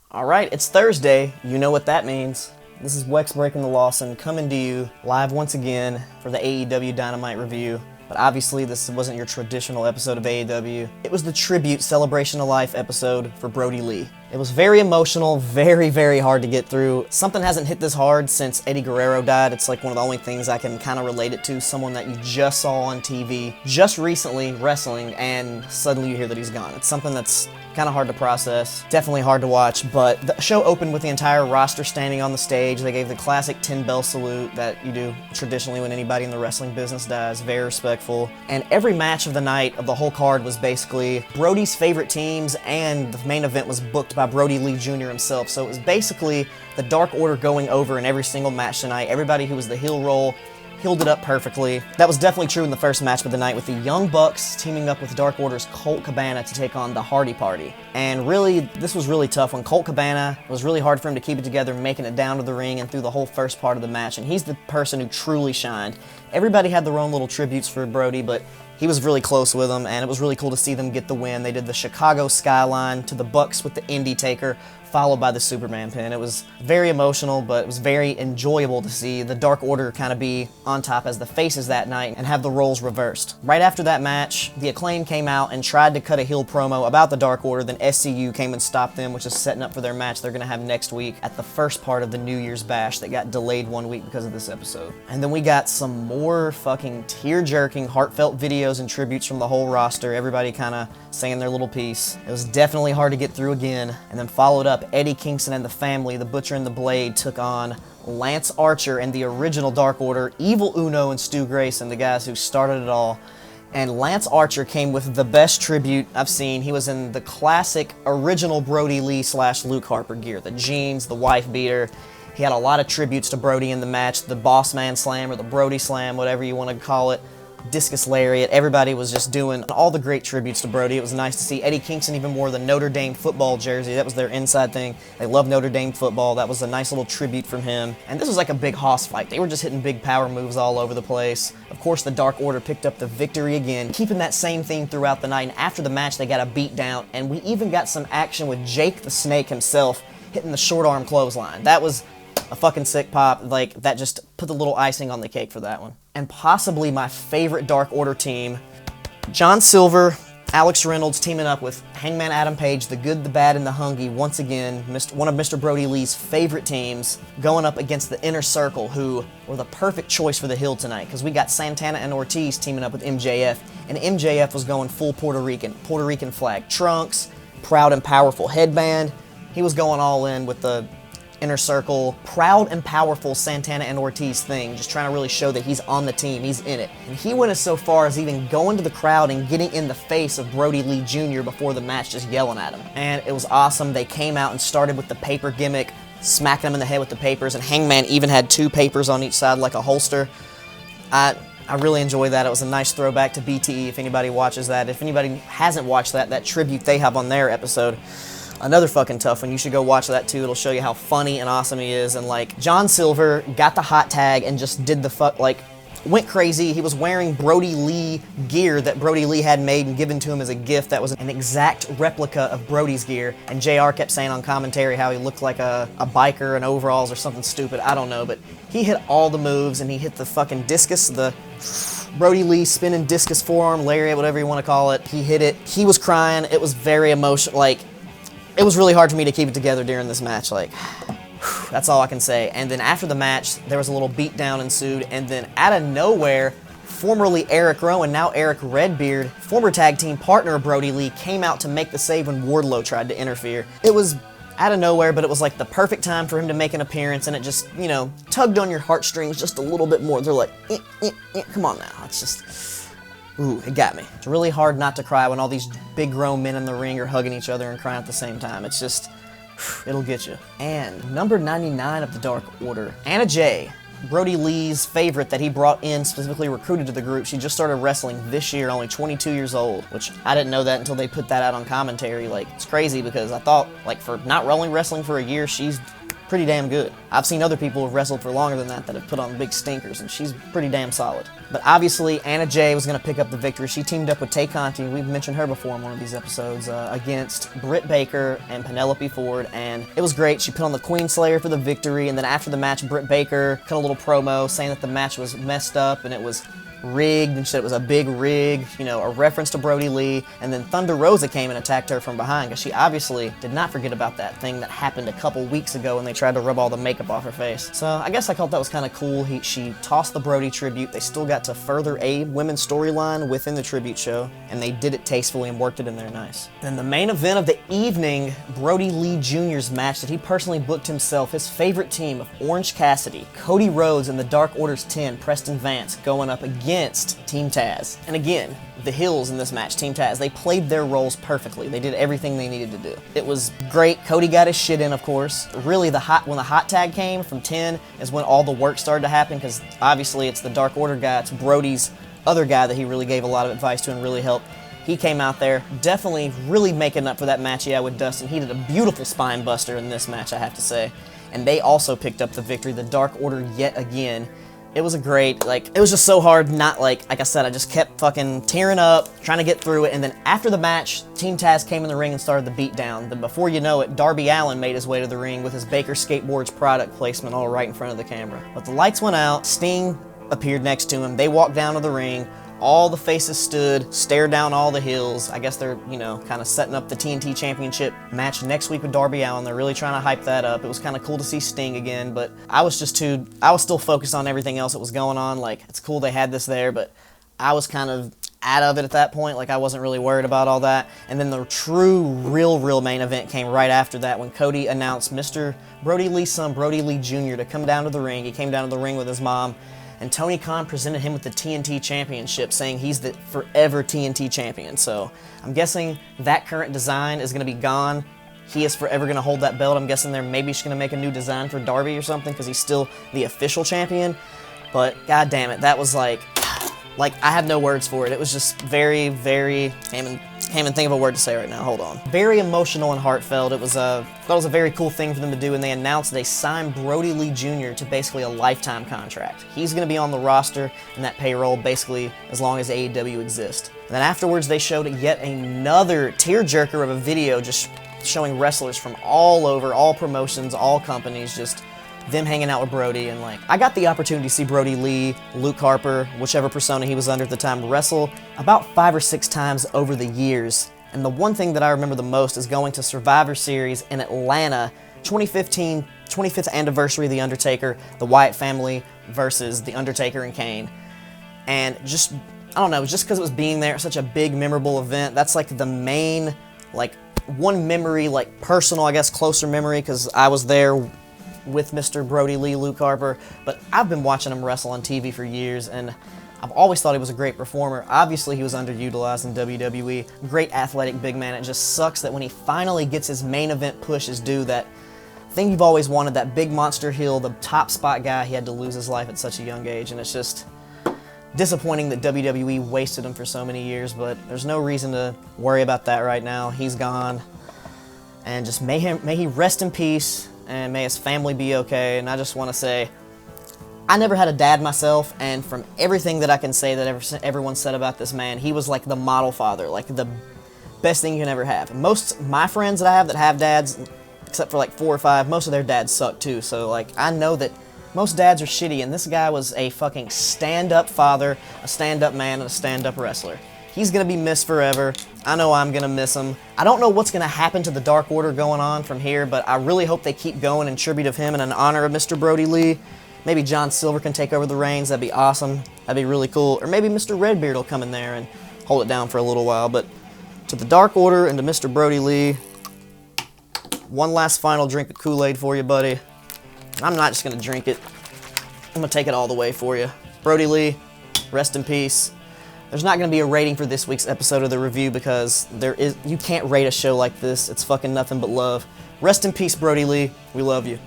Alright, it's Thursday. You know what that means. This is Wex Breaking the Lawson coming to you live once again for the AEW Dynamite review. But obviously this wasn't your traditional episode of AEW. It was the tribute Celebration of Life episode for Brodie Lee. It was very emotional, very, very hard to get through. Something hasn't hit this hard since Eddie Guerrero died. It's like one of the only things I can kind of relate it to. Someone that you just saw on TV just recently wrestling and suddenly you hear that he's gone. It's something that's kind of hard to process, definitely hard to watch, but the show opened with the entire roster standing on the stage. They gave the classic 10-bell salute that you do traditionally when anybody in the wrestling business does, very respectful. And every match of the night of the whole card was basically Brodie's favorite teams, and the main event was booked by Brodie Lee Jr. himself. So it was basically the Dark Order going over in every single match tonight. Everybody who was the heel role healed it up perfectly. That was definitely true in the first match of the night with the Young Bucks teaming up with Dark Order's Colt Cabana to take on the Hardy Party. And really, this was really tough when Colt Cabana, it was really hard for him to keep it together, making it down to the ring and through the whole first part of the match. And he's the person who truly shined. Everybody had their own little tributes for Brodie, but he was really close with them, and it was really cool to see them get the win. They did the Chicago skyline to the Bucks with the Indy Taker, followed by the Superman pin. It was very emotional, but it was very enjoyable to see the Dark Order kind of be on top as the faces that night and have the roles reversed. Right after that match, the Acclaim came out and tried to cut a heel promo about the Dark Order, then SCU came and stopped them, which is setting up for their match they're going to have next week at the first part of the New Year's Bash that got delayed 1 week because of this episode. And then we got some more fucking tear-jerking, heartfelt videos and tributes from the whole roster, everybody kind of saying their little piece. It was definitely hard to get through again, and then followed up, Eddie Kingston and the family, the Butcher and the Blade, took on Lance Archer and the original Dark Order, Evil Uno and Stu Grayson, the guys who started it all. And Lance Archer came with the best tribute I've seen. He was in the classic original Brodie Lee / Luke Harper gear, the jeans, the wife beater. He had a lot of tributes to Brodie in the match, the Boss Man Slam or the Brodie Slam, whatever you want to call it. Discus Lariat, everybody was just doing all the great tributes to Brodie. It was nice to see. Eddie Kingston even wore the Notre Dame football jersey. That was their inside thing. They love Notre Dame football. That was a nice little tribute from him. And this was like a big hoss fight. They were just hitting big power moves all over the place. Of course, the Dark Order picked up the victory again, keeping that same theme throughout the night. And after the match, they got a beat down. And we even got some action with Jake the Snake himself hitting the short arm clothesline. That was a fucking sick pop. Like, that just put the little icing on the cake for that one. And possibly my favorite Dark Order team, John Silver, Alex Reynolds teaming up with Hangman Adam Page, the Good, the Bad, and the Hungry, once again, one of Mr. Brodie Lee's favorite teams, going up against the Inner Circle, who were the perfect choice for the Hill tonight, because we got Santana and Ortiz teaming up with MJF, and MJF was going full Puerto Rican flag trunks, proud and powerful headband. He was going all in with the Inner Circle, proud and powerful Santana and Ortiz thing, just trying to really show that he's on the team, he's in it. And he went as so far as even going to the crowd and getting in the face of Brodie Lee Jr. before the match, just yelling at him. And it was awesome. They came out and started with the paper gimmick, smacking him in the head with the papers, and Hangman even had 2 papers on each side like a holster. I really enjoyed that. It was a nice throwback to BTE if anybody watches that. If anybody hasn't watched that tribute they have on their episode, another fucking tough one. You should go watch that too. It'll show you how funny and awesome he is. And like, John Silver got the hot tag and just did the went crazy. He was wearing Brodie Lee gear that Brodie Lee had made and given to him as a gift that was an exact replica of Brodie's gear. And JR kept saying on commentary how he looked like a biker in overalls or something stupid. I don't know, but he hit all the moves and he hit the fucking discus, the Brodie Lee spinning discus forearm, lariat, whatever you want to call it. He hit it. He was crying. It was very emotional. Like, it was really hard for me to keep it together during this match. Like, that's all I can say. And then after the match, there was a little beatdown ensued, and then out of nowhere, formerly Eric Rowan, now Eric Redbeard, former tag team partner of Brodie Lee, came out to make the save when Wardlow tried to interfere. It was out of nowhere, but it was like the perfect time for him to make an appearance, and it just, you know, tugged on your heartstrings just a little bit more. They're like, come on now. It's just, ooh, it got me. It's really hard not to cry when all these big grown men in the ring are hugging each other and crying at the same time. It's just, it'll get you. And number 99 of the Dark Order, Anna Jay, Brodie Lee's favorite that he brought in, specifically recruited to the group. She just started wrestling this year, only 22 years old, which I didn't know that until they put that out on commentary. Like, it's crazy because I thought, like, for not only wrestling for a year, she's pretty damn good. I've seen other people who've wrestled for longer than that have put on big stinkers, and she's pretty damn solid. But obviously, Anna Jay was going to pick up the victory. She teamed up with Tay Conti, we've mentioned her before in one of these episodes, against Britt Baker and Penelope Ford, and it was great. She put on the Queen Slayer for the victory, and then after the match, Britt Baker cut a little promo saying that the match was messed up and it was rigged, and she said it was a big rig, you know, a reference to Brodie Lee, and then Thunder Rosa came and attacked her from behind, because she obviously did not forget about that thing that happened a couple weeks ago when they tried to rub all the makeup off her face. So I guess I thought that was kind of cool. She tossed the Brodie tribute. They still got to further a women's storyline within the tribute show, and they did it tastefully and worked it in there nice. Then the main event of the evening, Brodie Lee Jr.'s match that he personally booked himself, his favorite team of Orange Cassidy, Cody Rhodes, and the Dark Order's 10, Preston Vance, going up against Team Taz. And again, the Hills in this match, Team Taz, they played their roles perfectly. They did everything they needed to do. It was great. Cody got his shit in, of course. Really, when the hot tag came from 10 is when all the work started to happen, because obviously it's the Dark Order guy, it's Brodie's other guy that he really gave a lot of advice to and really helped. He came out there, definitely really making up for that match he had with Dustin. He did a beautiful spine buster in this match, I have to say. And they also picked up the victory, the Dark Order yet again. It was a great, it was just so hard not, like I said, I just kept fucking tearing up, trying to get through it, and then after the match, Team Taz came in the ring and started the beatdown. Then before you know it, Darby Allin made his way to the ring with his Baker Skateboards product placement all right in front of the camera. But the lights went out, Sting appeared next to him, they walked down to the ring, all the faces stood, stared down all the heels. I guess they're, you know, kind of setting up the TNT Championship match next week with Darby Allin. They're really trying to hype that up. It was kind of cool to see Sting again, but I was still focused on everything else that was going on. Like, it's cool they had this there, but I was kind of out of it at that point. Like, I wasn't really worried about all that. And then the true, real main event came right after that when Cody announced Mr. Brodie Lee's son, Brodie Lee Jr., to come down to the ring. He came down to the ring with his mom, and Tony Khan presented him with the TNT Championship, saying he's the forever TNT Champion. So I'm guessing that current design is going to be gone. He is forever going to hold that belt. I'm guessing they're maybe just going to make a new design for Darby or something, because he's still the official champion. But god damn it, that was like I have no words for it. It was just very, can't even think of a word to say right now. Hold on. Very emotional and heartfelt. It was thought it was a very cool thing for them to do, and they announced they signed Brodie Lee Jr. to basically a lifetime contract. He's going to be on the roster and that payroll basically as long as AEW exists. And then afterwards, they showed yet another tearjerker of a video just showing wrestlers from all over, all promotions, all companies, just them hanging out with Brodie. And I got the opportunity to see Brodie Lee, Luke Harper, whichever persona he was under at the time, wrestle about 5 or 6 times over the years. And the one thing that I remember the most is going to Survivor Series in Atlanta, 2015, 25th anniversary of The Undertaker, the Wyatt family versus The Undertaker and Kane. And just, I don't know, just because it was being there, such a big, memorable event, that's the main, one memory, personal, I guess, closer memory, because I was there with Mr. Brodie Lee, Luke Harper, but I've been watching him wrestle on TV for years, and I've always thought he was a great performer. Obviously, he was underutilized in WWE. Great athletic big man. It just sucks that when he finally gets his main event push his due, that thing you've always wanted, that big monster heel, the top spot guy, he had to lose his life at such a young age, and it's just disappointing that WWE wasted him for so many years, but there's no reason to worry about that right now. He's gone, and just may he rest in peace, and may his family be okay. And I just want to say, I never had a dad myself, and from everything that I can say that everyone said about this man, he was the model father, the best thing you can ever have. Most my friends that I have that have dads, except for 4 or 5, most of their dads suck too. So I know that most dads are shitty, and this guy was a fucking stand-up father, a stand-up man, and a stand-up wrestler. He's going to be missed forever. I know I'm going to miss him. I don't know what's going to happen to the Dark Order going on from here, but I really hope they keep going in tribute of him and in honor of Mr. Brodie Lee. Maybe John Silver can take over the reins. That'd be awesome. That'd be really cool. Or maybe Mr. Redbeard will come in there and hold it down for a little while. But to the Dark Order and to Mr. Brodie Lee, one last final drink of Kool-Aid for you, buddy. And I'm not just going to drink it. I'm going to take it all the way for you. Brodie Lee, rest in peace. There's not going to be a rating for this week's episode of the review because you can't rate a show like this. It's fucking nothing but love. Rest in peace, Brodie Lee. We love you.